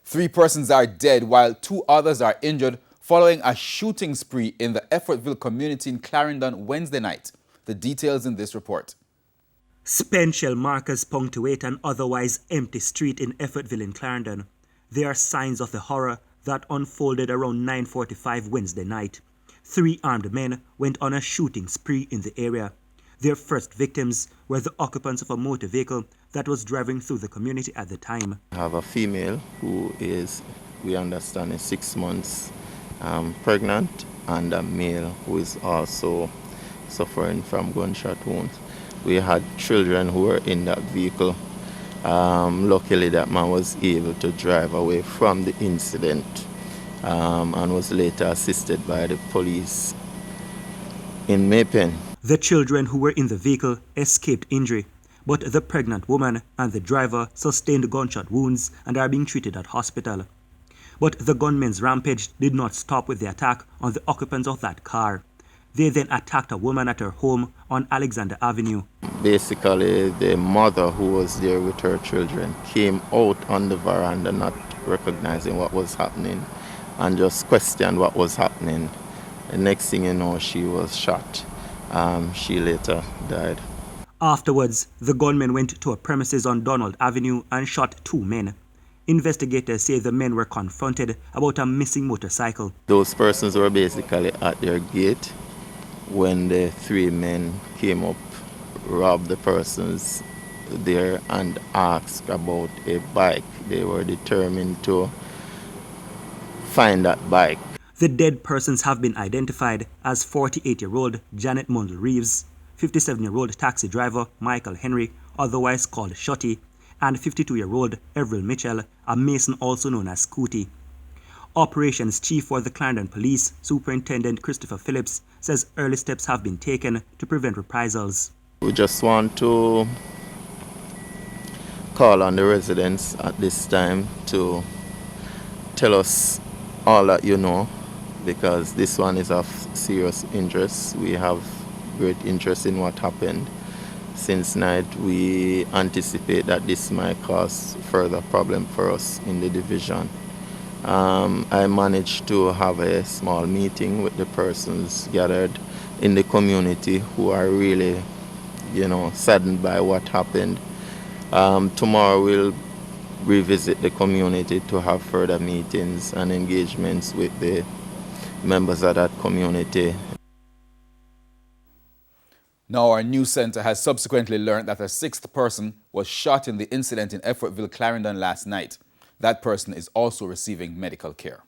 3 persons are dead while 2 others are injured following a shooting spree in the Effortville community in Clarendon Wednesday night. The details in this report. Spent shell markers punctuate an otherwise empty street in Effortville in Clarendon. They are signs of the horror that unfolded around 9:45 Wednesday night. 3 armed men went on a shooting spree in the area. Their first victims were the occupants of a motor vehicle that was driving through the community at the time. I have a female who is, we understand, is 6 months pregnant, and a male who is also suffering from gunshot wounds. We had children who were in that vehicle. Luckily, that man was able to drive away from the incident and was later assisted by the police in Maypen. The children who were in the vehicle escaped injury, but the pregnant woman and the driver sustained gunshot wounds and are being treated at hospital. But the gunmen's rampage did not stop with the attack on the occupants of that car. They then attacked a woman at her home on Alexander Avenue. Basically, the mother who was there with her children came out on the veranda not recognizing what was happening and just questioned what was happening. The next thing you know, she was shot. She later died. Afterwards, the gunmen went to a premises on Donald Avenue and shot 2 men. Investigators say the men were confronted about a missing motorcycle. Those persons were basically at their gate when the 3 men came up, robbed the persons there and asked about a bike. They were determined to find that bike. The dead persons have been identified as 48-year-old Janet Mundell Reeves, 57-year-old taxi driver Michael Henry, otherwise called Shotty, and 52-year-old Everil Mitchell, a mason also known as Scooty. Operations Chief for the Clarendon Police, Superintendent Christopher Phillips, says early steps have been taken to prevent reprisals. We just want to call on the residents at this time to tell us all that you know, because this one is of serious interest. We have great interest in what happened. Since night, we anticipate that this might cause further problem for us in the division. I managed to have a small meeting with the persons gathered in the community who are really, saddened by what happened. Tomorrow we'll revisit the community to have further meetings and engagements with the members of that community. Now, our news center has subsequently learned that a 6th person was shot in the incident in Effortville, Clarendon last night. That person is also receiving medical care.